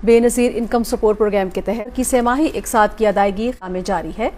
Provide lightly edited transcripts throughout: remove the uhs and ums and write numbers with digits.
Benazir income support program के तहत की सेमाही इकसाद की अदायगी में जारी है।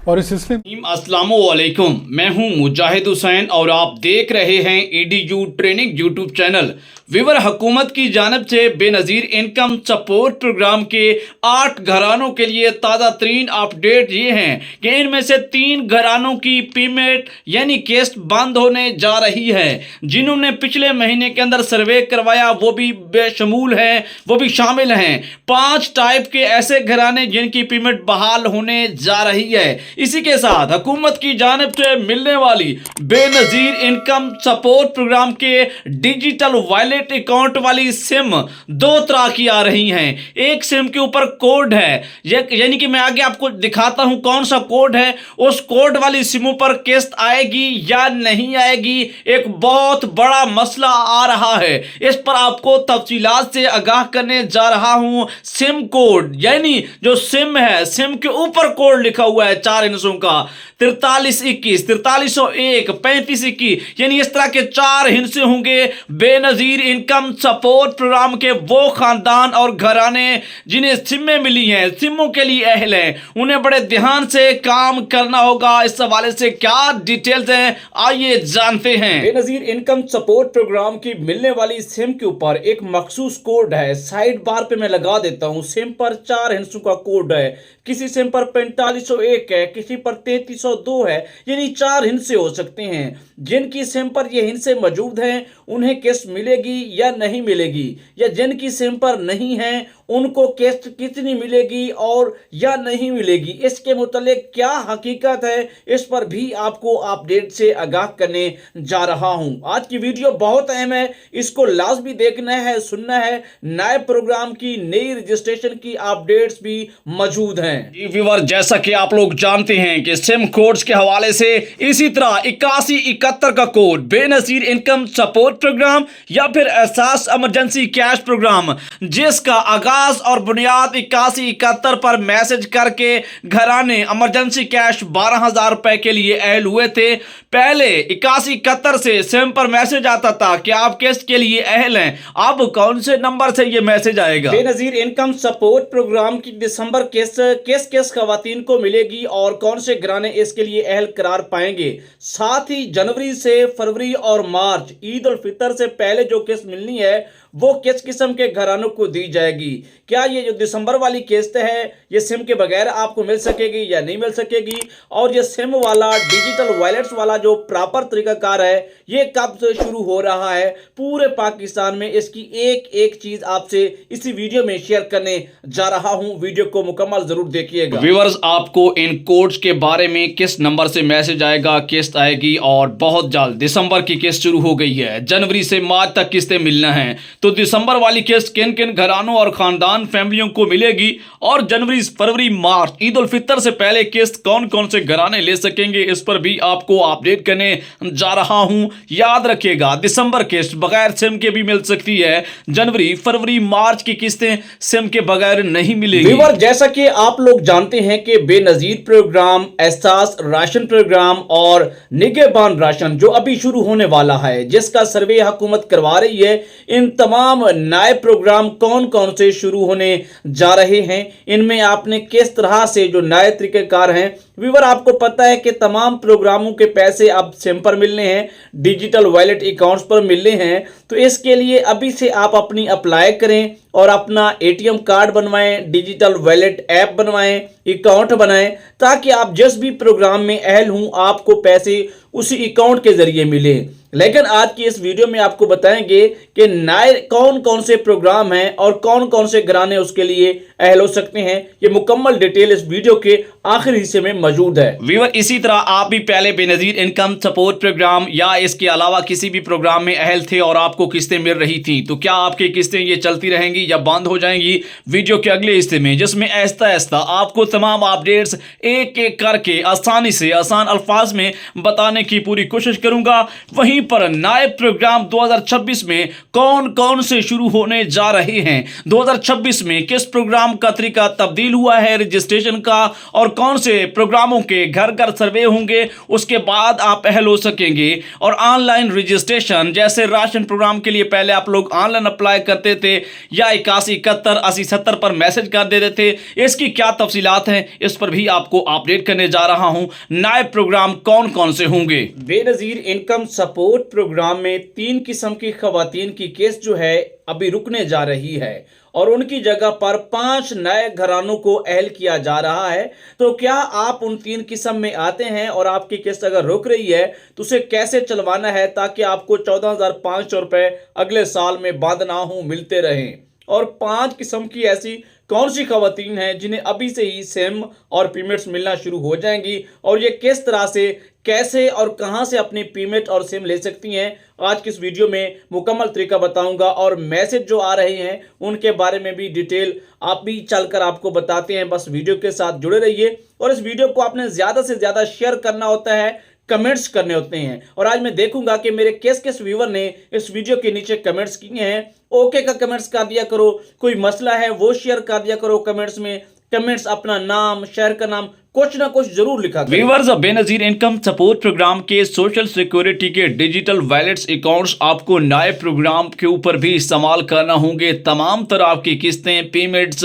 और इस सिलसिले अस्सलामुअलैकुम, मैं हूं मुजाहिद हुसैन और आप देख रहे हैं EDU ट्रेनिंग यूट्यूब चैनल। विवर हुकूमत की जानिब से बेनज़ीर इनकम सपोर्ट प्रोग्राम के 8 घरानों के लिए ताज़ा तरीन अपडेट ये हैं कि इनमें से 3 घरानों की पेमेंट यानी किस्त बंद होने जा रही है। जिन्होंने पिछले महीने के अंदर सर्वे करवाया वो भी बेशमूल हैं, वो भी शामिल हैं। 5 टाइप के ऐसे घराने जिनकी पेमेंट बहाल होने जा रही है। इसी के साथ हुकूमत की जानिब से मिलने वाली बेनज़ीर इनकम सपोर्ट प्रोग्राम के डिजिटल वॉलेट अकाउंट वाली सिम 2 तरह की आ रही हैं। एक सिम के ऊपर कोड है, यानी कि मैं आगे आपको दिखाता हूं कौन सा कोड है। उस कोड वाली सिमों पर किस्त आएगी या नहीं आएगी, एक बहुत बड़ा मसला आ रहा है। इस पर आपको तफसीलात से आगाह करने जा रहा हूं। सिम कोड यानी जो सिम है, सिम के ऊपर कोड लिखा हुआ है 4 हिस्सों का, 4321, 4301, 3521, यानी इस तरह के 4 हिस्से होंगे बेनज़ीर इनकम सपोर्ट प्रोग्राम के। वो खानदान और घराने जिन्हें सिमें मिली हैं, सिमों के लिए अहल हैं, उन्हें बड़े ध्यान से काम करना होगा। इस हवाले से क्या डिटेल्स हैं, आइए जानते हैं। बेनज़ीर इनकम सपोर्ट प्रोग्राम की मिलने वाली सिम के ऊपर एक मखसूस कोड है, साइड बार पे मैं लगा देता हूं। सिम पर 4 हिस्सों का कोड है, किसी सिम पर 4501 है, किसी पर 3302 है, यानी 4 हिस्से हो सकते हैं। जिनकी सिम पर ये हिस्से मौजूद हैं उन्हें किस्त मिलेगी या नहीं मिलेगी, या जिनकी सिम पर नहीं है उनको किस्त कितनी मिलेगी और या नहीं मिलेगी, इसके मुतालिक क्या हकीकत है, इस पर भी आपको अपडेट से आगाह करने जा रहा हूं। आज की वीडियो बहुत अहम है, इसको लाजमी देखना है, सुनना है। नए प्रोग्राम की नई रजिस्ट्रेशन की अपडेट्स भी मौजूद हैं। व्यूअर, जैसा कि आप लोग जानते हैं कि सिम कोड्स के हवाले से इसी तरह 8171 का code Benazir income support program या फिर एहसास इमरजेंसी कैश प्रोग्राम, जिसका आगाज और बुनियाद 8171 पर मैसेज करके घराने इमरजेंसी कैश 12,000 रुपए के लिए अहल हुए थे। पहले 8171 से सिम पर मैसेज आता था कि आप किस्त के लिए अहल हैं। अब कौन से नंबर से ये मैसेज आएगा? बेनज़ीर इनकम सपोर्ट प्रोग्राम की दिसंबर किस्त किस खवातीन को मिलेगी और कौन से घराने इसके लिए अहल करार पाएंगे। साथ ही जनवरी से फरवरी और मार्च ईद उल फितर से पहले जो किस्त मिलनी है वो किस किस्म के घरानों को दी जाएगी। क्या ये जो दिसंबर वाली किस्त है ये सिम के बगैर आपको मिल सकेगी या नहीं मिल सकेगी, और ये सिम वाला डिजिटल वॉलेट्स वाला जो प्रॉपर तरीकाकार है ये कब से शुरू हो रहा है पूरे पाकिस्तान में, इसकी एक एक चीज आपसे इसी वीडियो में शेयर करने जा रहा हूं। वीडियो को मुकम्मल जरूर देखिएगा। व्यूअर्स, आपको इन कोड्स के बारे में किस नंबर से मैसेज आएगा, किस्त आएगी, और बहुत जल्द दिसंबर की किस्त शुरू हो गई है। जनवरी से मार्च तक किस्तें मिलना है, तो दिसंबर वाली किस्त किन किन घरानों और खानदान फैमिलियों को मिलेगी, और जनवरी फरवरी मार्च ईद उल फितर से पहले किस्त कौन कौन से घराने ले सकेंगे, इस पर भी आपको अपडेट करने जा रहा हूं। याद रखिएगा, दिसंबर किस्त बगैर सिम के भी मिल सकती है, जनवरी फरवरी मार्च की किस्तें सिम के बगैर नहीं मिलेगी। व्यूअर, जैसा कि आप लोग जानते हैं कि बेनज़ीर प्रोग्राम, एहसास राशन प्रोग्राम और निगहबान राशन जो अभी शुरू होने वाला है, जिसका सर्वे हुकूमत करवा रही है, इन तमाम नए प्रोग्राम कौन कौन से शुरू होने जा रहे हैं, इनमें आपने किस तरह से जो नए तरीकेकार हैं। व्यूअर, आपको पता है कि तमाम प्रोग्रामों के पैसे अब सिम पर मिलने हैं, डिजिटल वॉलेट अकाउंट्स पर मिलने हैं। तो इसके लिए अभी से आप अपनी अप्लाई करें और अपना ATM कार्ड बनवाएं, डिजिटल वॉलेट ऐप बनवाएं, अकाउंट बनाएं, ताकि आप जिस भी प्रोग्राम में अहल हों आपको पैसे उसी अकाउंट के जरिए मिले। लेकिन आज की इस वीडियो में आपको बताएंगे कि नए कौन कौन से प्रोग्राम हैं और कौन कौन से घराने उसके लिए अहल हो सकते हैं। ये मुकम्मल डिटेल इस वीडियो के आखिरी हिस्से में मौजूद है। व्यूअर, इसी तरह आप भी पहले बेनज़ीर इनकम सपोर्ट प्रोग्राम या इसके अलावा किसी भी प्रोग्राम में अहल थे और आपको किस्तें मिल रही थी, तो क्या आपकी किस्तें ये चलती रहेंगी या बंद हो जाएंगी? वीडियो के अगले हिस्से में, जिसमें आहिस्ता आहिस्ता आपको तमाम अपडेट्स एक एक करके आसानी से आसान अल्फाज में बताने की पूरी कोशिश करूंगा। वहीं पर नए प्रोग्राम 2026 में कौन कौन से शुरू होने जा रहे हैं, 2026 में किस प्रोग्राम का तरीका तब्दील हुआ है रजिस्ट्रेशन का, और कौन से प्रोग्रामों के घर घर सर्वे होंगे, उसके बाद आप अहल हो सकेंगे। और ऑनलाइन रजिस्ट्रेशन, जैसे राशन प्रोग्राम के लिए पहले आप लोग ऑनलाइन अप्लाई करते थे या 81 71 80 70 पर मैसेज कर देते थे, इसकी क्या तफसीलात हैं, इस पर भी आपको अपडेट करने जा रहा हूं। नए प्रोग्राम कौन कौन से होंगे। बेनजीर इनकम सपोर्ट प्रोग्राम में 3 किस्म की खवातीन की केस जो है अभी रुकने जा रही है और उनकी जगह पर 5 नए घरानों को अहल किया जा रहा है। तो क्या आप उन 3 किस्म में आते हैं और आपकी किस्त अगर रुक रही है तो उसे कैसे चलवाना है ताकि आपको 14,500 रुपए अगले साल में बंद ना हो, मिलते रहें। और 5 किस्म की ऐसी कौन सी खवातीन हैं जिन्हें अभी से ही सिम और पेमेंट्स मिलना शुरू हो जाएंगी, और ये किस तरह से, कैसे और कहां से अपनी पेमेंट और सिम ले सकती हैं, आज की इस वीडियो में मुकम्मल तरीका बताऊंगा। और मैसेज जो आ रहे हैं उनके बारे में भी डिटेल आप भी चलकर आपको बताते हैं। बस वीडियो के साथ जुड़े रहिए और इस वीडियो को आपने ज़्यादा से ज़्यादा शेयर करना होता है, कमेंट्स करने होते हैं। और आज मैं देखूंगा कि मेरे किस व्यूवर ने इस वीडियो के नीचे कमेंट्स किए हैं। ओके का कमेंट्स कर दिया करो, कोई मसला है वो शेयर कर दिया करो कमेंट्स में। कमेंट्स अपना नाम, शहर का नाम, कुछ ना कुछ जरूर लिखा करें। Viewers, Benazir income support program के सोशल सिक्योरिटी के डिजिटल वैलेट्स अकाउंट्स आपको नए प्रोग्राम के ऊपर भी इस्तेमाल करना होंगे। तमाम तरह की किस्तें, पेमेंट्स,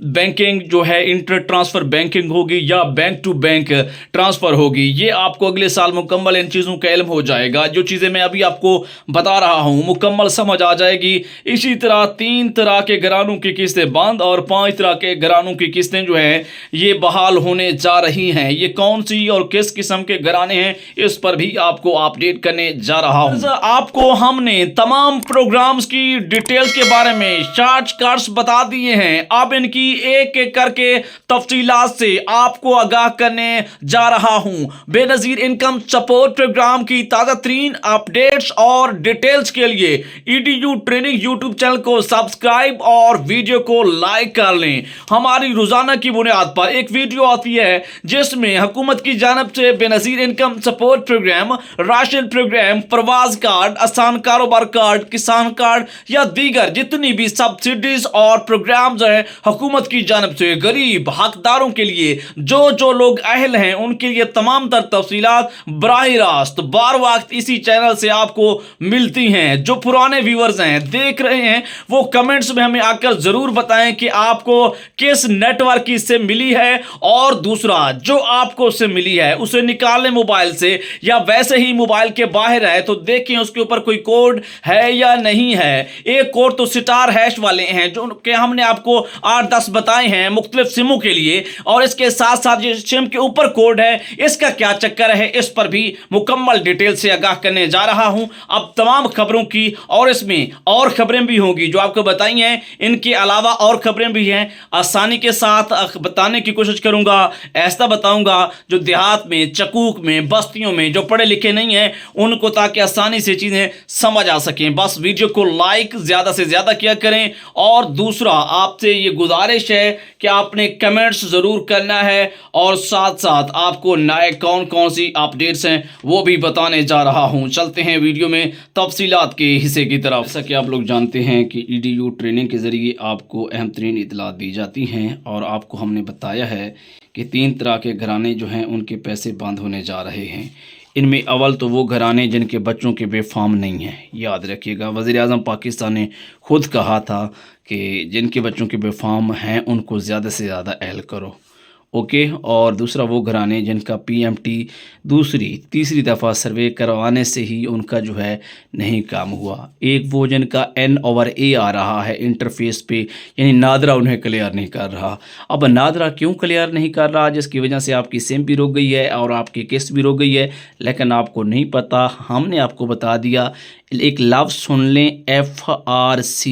बैंकिंग जो है इंटर ट्रांसफर बैंकिंग होगी या बैंक टू बैंक ट्रांसफर होगी, ये आपको अगले साल मुकम्मल इन चीज़ों का इल्म हो जाएगा। जो चीज़ें मैं अभी आपको बता रहा हूँ मुकम्मल समझ आ जाएगी। इसी तरह 3 तरह के घरानों की किस्तें बंद और 5 तरह के घरानों की किस्तें जो हैं ये बहाल होने जा रही हैं। ये कौन सी और किस किस्म के घराने हैं, इस पर भी आपको अपडेट करने जा रहा हूं। आपको हमने तमाम प्रोग्राम्स की डिटेल्स के बारे में शॉर्टकट्स बता दिए हैं। अब इनकी एक एक करके तफसीलात से आपको आगाह करने जा रहा हूं। बेनजीर इनकम सपोर्ट प्रोग्राम की ताज़ा तरीन अपडेट्स और डिटेल्स के लिए EDU ट्रेनिंग यूट्यूब चैनल को सब्सक्राइब और वीडियो को लाइक कर लें। हमारी रोजाना की बुनियाद पर एक वीडियो आती है जिसमें हुकूमत की जानिब से Benazir income support program, ration program, प्रवास कार्ड, आसान कारोबार कार्ड, किसान कार्ड या दीगर जितनी भी सब्सिडीज और प्रोग्राम्स हैं हुकूमत की जानिब से गरीब हकदारों के लिए, जो लोग अहल हैं उनके लिए तमाम तर तफसीलात बराह रास्त बार वक्त इसी चैनल से आपको मिलती हैं। जो पुराने व्यूअर्स हैं, देख रहे हैं, वो कमेंट्स में हमें आकर जरूर बताएं कि आपको किस नेटवर्क की से मिली है, और दूसरा जो आपको उससे मिली है उसे निकालें मोबाइल से, या वैसे ही मोबाइल के बाहर है तो देखें उसके ऊपर कोई कोड है या नहीं है। एक कोड तो स्टार हैश वाले हैं जो कि हमने आपको 8-10 बताए हैं मुख्तलिफ सिमों के लिए, और इसके साथ साथ जो सिम के ऊपर कोड है इसका क्या चक्कर है, इस पर भी मुकम्मल डिटेल से आगाह करने जा रहा हूं। अब तमाम खबरों की, और इसमें और खबरें भी होंगी जो आपको बताई हैं, इनके अलावा और खबरें भी हैं, आसानी के साथ बताने की कोशिश करूंगा। ऐसा बताऊंगा जो देहात में, चकूक में, बस्तियों में जो पढ़े लिखे नहीं हैं उनको, ताकि आसानी से चीज़ें समझ आ सकें। बस वीडियो को लाइक ज़्यादा से ज़्यादा किया करें, और दूसरा आपसे ये गुजारिश है कि आपने कमेंट्स ज़रूर करना है, और साथ साथ आपको नए कौन कौन सी अपडेट्स हैं वो भी बताने जा रहा हूँ। चलते हैं वीडियो में तफसीलात के हिस्से की तरफ। जैसा कि आप लोग जानते हैं कि EDU ट्रेनिंग के ज़रिए आपको अहम तरीन इतलात दी जाती हैं, और आपको हमने बताया है कि 3 तरह के घराने जो हैं उनके पैसे बंद होने जा रहे हैं। इनमें अव्वल तो वो घराने जिनके बच्चों के बेफाम नहीं हैं। याद रखिएगा, वज़ीर-ए-आज़म पाकिस्तान ने खुद कहा था कि जिनके बच्चों के बेफाम हैं उनको ज़्यादा से ज़्यादा अहल करो। ओके। और दूसरा वो घराने जिनका PMT दूसरी तीसरी दफ़ा सर्वे करवाने से ही उनका जो है नहीं काम हुआ। एक वो जिनका N/A आ रहा है इंटरफेस पे, यानी नादरा उन्हें क्लियर नहीं कर रहा। अब नादरा क्यों क्लियर नहीं कर रहा, जिसकी वजह से आपकी सिम भी रुक गई है और आपकी किस्त भी रुक गई है, लेकिन आपको नहीं पता, हमने आपको बता दिया। एक लफ्ज़ सुन लें, FRC,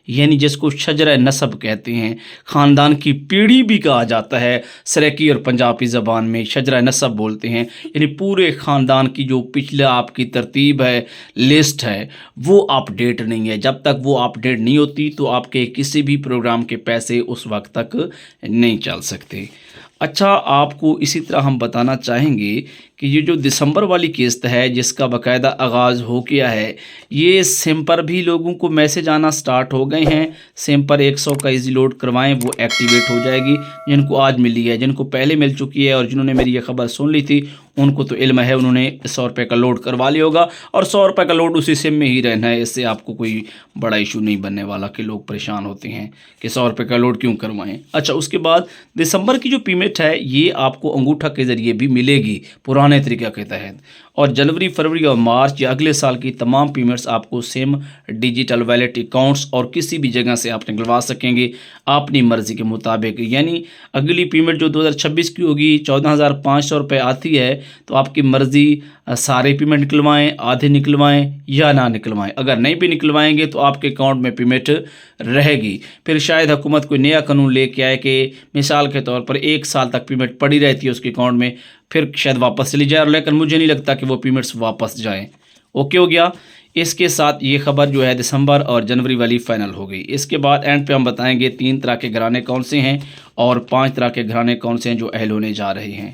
यानी जिसको शजरा नसब कहते हैं, ख़ानदान की पीढ़ी भी कहा जाता है। सराइकी और पंजाबी ज़बान में शजरा नसब बोलते हैं, यानी पूरे ख़ानदान की जो पिछला आपकी तरतीब है, लिस्ट है, वो अपडेट नहीं है। जब तक वो अपडेट नहीं होती तो आपके किसी भी प्रोग्राम के पैसे उस वक्त तक नहीं चल सकते। अच्छा, आपको इसी तरह हम बताना चाहेंगे کہ یہ جو دسمبر والی قسط ہے جس کا باقاعدہ آغاز ہو گیا ہے، یہ سم پر بھی لوگوں کو میسج آنا سٹارٹ ہو گئے ہیں۔ سم پر 100 کا ایزی لوڈ کروائیں، وہ ایکٹیویٹ ہو جائے گی۔ جن کو آج ملی ہے، جن کو پہلے مل چکی ہے اور جنہوں نے میری یہ خبر سن لی تھی ان کو تو علم ہے، انہوں نے 100 روپے کا لوڈ کروا لیا ہوگا، اور 100 روپے کا لوڈ اسی سم میں ہی رہنا ہے۔ اس سے آپ کو کوئی بڑا ایشو نہیں بننے والا کہ لوگ پریشان ہوتے ہیں کہ 100 روپے کا لوڈ کیوں کروائیں۔ اچھا، اس کے بعد دسمبر کی جو پیمنٹ ہے یہ آپ کو انگوٹھا کے ذریعے بھی ملے گی پرانے طریقہ کے تحت، اور جنوری، فروری اور مارچ یا اگلے سال کی تمام پیمنٹس آپ کو سم، ڈیجیٹل ویلیٹ اکاؤنٹس اور کسی بھی جگہ سے آپ نکلوا سکیں گے اپنی مرضی کے مطابق۔ یعنی اگلی پیمنٹ جو 2026 کی ہوگی 14,500 روپے آتی ہے، تو آپ کی مرضی سارے پیمنٹ نکلوائیں، آدھے نکلوائیں یا نہ نکلوائیں۔ اگر نہیں بھی نکلوائیں گے تو آپ کے اکاؤنٹ میں پیمنٹ رہے گی۔ پھر شاید حکومت کوئی نیا قانون لے کے آئے کہ مثال کے طور پر 1 سال تک پیمنٹ پڑی رہتی ہے اس کے اکاؤنٹ میں، پھر شاید واپس چلی جائے، لیکن مجھے نہیں لگتا کہ وہ پیمنٹس واپس جائیں۔ اوکے ہو گیا۔ اس کے ساتھ یہ خبر جو ہے دسمبر اور جنوری والی فائنل ہو گئی۔ اس کے بعد اینڈ پہ ہم بتائیں گے 3 طرح کے گھرانے کون سے ہیں اور 5 طرح کے گھرانے کون سے ہیں جو اہل ہونے جا رہے ہیں۔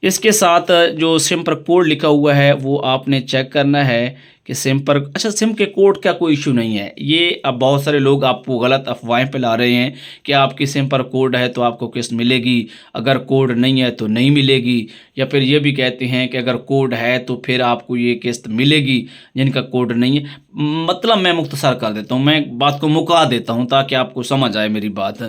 اس کے ساتھ جو سم پر کوڈ لکھا ہوا ہے وہ آپ نے چیک کرنا ہے کہ سم پر، اچھا سم کے کوڈ کا کوئی ایشو نہیں ہے۔ یہ اب بہت سارے لوگ آپ کو غلط افواہیں پھیلا رہے ہیں کہ آپ کی سم پر کوڈ ہے تو آپ کو قسط ملے گی، اگر کوڈ نہیں ہے تو نہیں ملے گی، یا پھر یہ بھی کہتے ہیں کہ اگر کوڈ ہے تو پھر آپ کو یہ قسط ملے گی جن کا کوڈ نہیں ہے۔ مطلب میں مختصر کر دیتا ہوں، میں بات کو مکا دیتا ہوں تاکہ آپ کو سمجھ آئے میری بات۔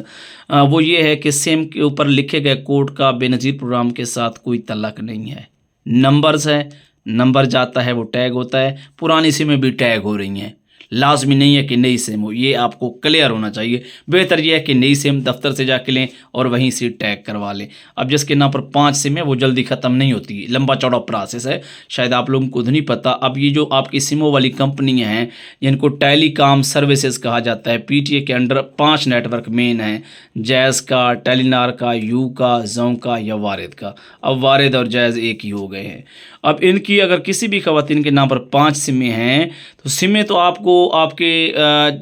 وہ یہ ہے کہ سم کے اوپر لکھے گئے کوڈ کا بے نظیر پروگرام کے ساتھ کوئی تعلق نہیں ہے۔ نمبرز ہے، نمبر جاتا ہے وہ ٹیگ ہوتا ہے، پرانی سمیں بھی ٹیگ ہو رہی ہیں، لازمی نہیں ہے کہ نئی سم ہو، یہ آپ کو کلیئر ہونا چاہیے۔ بہتر یہ ہے کہ نئی سم دفتر سے جا کے لیں اور وہیں سے ٹیگ کروا لیں۔ اب جس کے نام پر 5 سم ہے وہ جلدی ختم نہیں ہوتی، لمبا چوڑا پروسیس ہے، شاید آپ لوگوں کو نہیں پتہ۔ اب یہ جو آپ کی سموں والی کمپنیاں ہیں جن کو ٹیلی کام سروسز کہا جاتا ہے، پی ٹی اے کے انڈر 5 نیٹ ورک مین ہیں، جیز کا، ٹیلی نار کا، یو کا، زوں کا یا وارد کا۔ اب وارد اور جیز ایک ہی ہو گئے ہیں۔ اب ان کی اگر کسی بھی خواتین کے نام پر 5 سمیں ہیں تو سمیں تو آپ کو آپ کے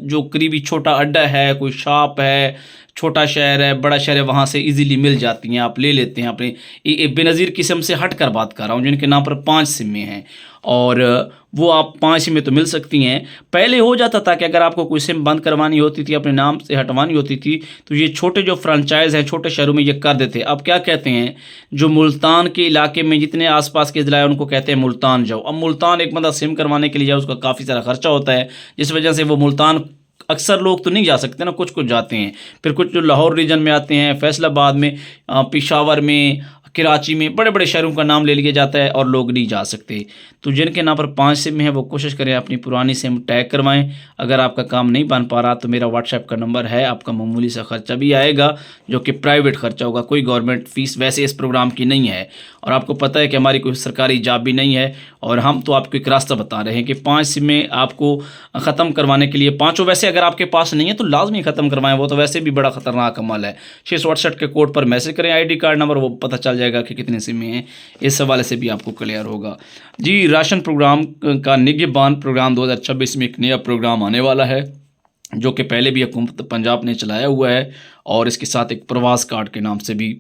جو قریبی چھوٹا اڈا ہے، کوئی شاپ ہے، چھوٹا شہر ہے، بڑا شہر ہے، وہاں سے ایزیلی مل جاتی ہیں، آپ لے لیتے ہیں اپنے۔ بے نظیر قسم سے ہٹ کر بات کر رہا ہوں جن کے نام پر 5 سمیں ہیں، اور وہ آپ 5 سمیں تو مل سکتی ہیں۔ پہلے ہو جاتا تھا کہ اگر آپ کو کوئی سم بند کروانی ہوتی تھی، اپنے نام سے ہٹوانی ہوتی تھی، تو یہ چھوٹے جو فرنچائز ہیں چھوٹے شہروں میں یہ کر دیتے۔ اب کیا کہتے ہیں، جو ملتان کے علاقے میں جتنے آس پاس کے ضلع ہیں ان کو کہتے ہیں ملتان جاؤ۔ اب ملتان ایک بندہ سم کروانے کے لیے جائے، اس کا کافی سارا خرچہ ہوتا ہے، جس وجہ سے وہ ملتان اکثر لوگ تو نہیں جا سکتے نا، کچھ جاتے ہیں۔ پھر کچھ جو لاہور ریجن میں آتے ہیں، فیصل آباد میں، پشاور میں، کراچی میں، بڑے بڑے شہروں کا نام لے لیا جاتا ہے اور لوگ نہیں جا سکتے۔ تو جن کے نام پر 5 سم ہیں وہ کوشش کریں اپنی پرانی سم ٹیگ کروائیں۔ اگر آپ کا کام نہیں بن پا رہا تو میرا واٹس ایپ کا نمبر ہے، آپ کا معمولی سا خرچہ بھی آئے گا جو کہ پرائیویٹ خرچہ ہوگا، کوئی گورنمنٹ فیس ویسے اس پروگرام کی نہیں ہے، اور آپ کو پتہ ہے کہ ہماری کوئی سرکاری جاب بھی نہیں ہے، اور ہم تو آپ کو ایک راستہ بتا رہے ہیں کہ 5 سمیں آپ کو ختم کروانے کے لیے، 5 ویسے اگر آپ کے پاس نہیں ہے تو لازمی ختم کروائیں، وہ تو ویسے بھی بڑا خطرناک عمل ہے۔ 668 کے کوڈ پر میسج کریں آئی ڈی کارڈ نمبر، وہ پتہ چل جائے گا کہ کتنے سمیں ہیں، اس حوالے سے بھی آپ کو کلیئر ہوگا۔ جی، راشن پروگرام کا نگہبان پروگرام 2026 میں ایک نیا پروگرام آنے والا ہے جو کہ پہلے بھی حکومت پنجاب نے چلایا ہوا ہے، اور اس کے ساتھ ایک پرواز کارڈ کے نام سے بھی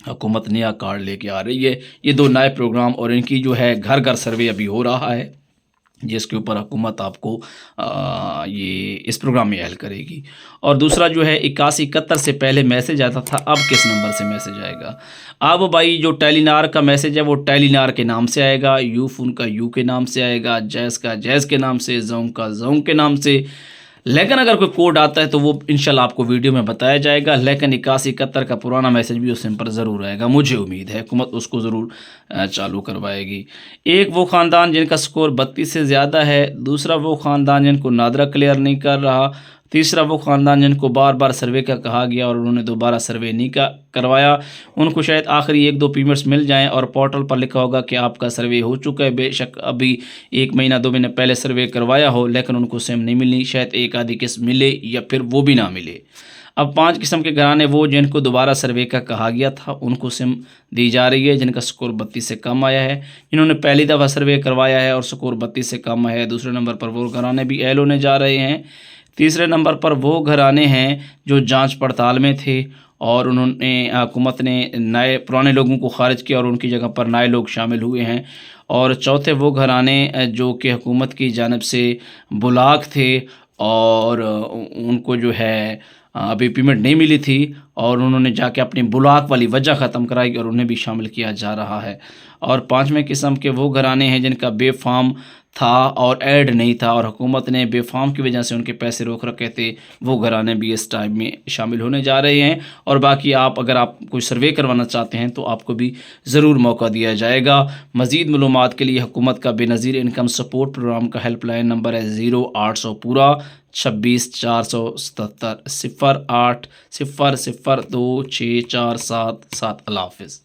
حکومت نیا کارڈ لے کے آ رہی ہے۔ یہ 2 نئے پروگرام، اور ان کی جو ہے گھر گھر سروے ابھی ہو رہا ہے جس کے اوپر حکومت آپ کو یہ اس پروگرام میں اہل کرے گی۔ اور دوسرا جو ہے 8171 سے پہلے میسج آتا تھا، اب کس نمبر سے میسج آئے گا؟ اب بھائی جو ٹیلی نار کا میسج ہے وہ ٹیلی نار کے نام سے آئے گا، یو فون کا یو کے نام سے آئے گا، جیز کا جیز کے نام سے، زوں کا زوں کے نام سے۔ لیکن اگر کوئی کوڈ آتا ہے تو وہ انشاءاللہ آپ کو ویڈیو میں بتایا جائے گا، لیکن 8171 کا پرانا میسج بھی اس سم پر ضرور آئے گا، مجھے امید ہے حکومت اس کو ضرور چالو کروائے گی۔ ایک وہ خاندان جن کا سکور 32 سے زیادہ ہے، دوسرا وہ خاندان جن کو نادرہ کلیئر نہیں کر رہا، تیسرا وہ خاندان جن کو بار بار سروے کا کہا گیا اور انہوں نے دوبارہ سروے نہیں کروایا، ان کو شاید آخری 1-2 پیمنٹس مل جائیں اور پورٹل پر لکھا ہوگا کہ آپ کا سروے ہو چکا ہے، بے شک ابھی 1 مہینہ 2 مہینے پہلے سروے کروایا ہو، لیکن ان کو سم نہیں ملنی، شاید ایک آدھی قسط ملے یا پھر وہ بھی نہ ملے۔ اب 5 قسم کے گھرانے وہ جن کو دوبارہ سروے کا کہا گیا تھا ان کو سم دی جا رہی ہے، جن کا سکور 32 سے کم آیا ہے، جنہوں نے پہلی دفعہ سروے کروایا ہے اور سکور 32 سے کم ہے۔ دوسرے نمبر پر وہ گھرانے بھی اہل ہونے جا رہے ہیں۔ تیسرے نمبر پر وہ گھرانے ہیں جو جانچ پڑتال میں تھے، اور انہوں نے حکومت نے نئے پرانے لوگوں کو خارج کیا اور ان کی جگہ پر نئے لوگ شامل ہوئے ہیں. اور چوتھے وہ گھرانے جو کہ حکومت کی جانب سے بلاک تھے اور ان کو جو ہے ابھی پیمنٹ نہیں ملی تھی اور انہوں نے جا کے اپنی بلاک والی وجہ ختم کرائی اور انہیں بھی شامل کیا جا رہا ہے. اور پانچویں قسم کے وہ گھرانے ہیں جن کا بے فارم تھا اور ایڈ نہیں تھا اور حکومت نے بے فارم کی وجہ سے ان کے پیسے روک رکھے تھے. وہ گھرانے بھی اس ٹائم میں شامل ہونے جا رہے ہیں. اور باقی اگر آپ کوئی سروے کروانا چاہتے ہیں تو آپ کو بھی ضرور موقع دیا جائے گا. مزید معلومات کے لیے حکومت کا بے نظیر انکم سپورٹ پروگرام کا ہیلپ لائن نمبر ہے 0800 پورا 26 477 0800 26477. اللہ حافظ.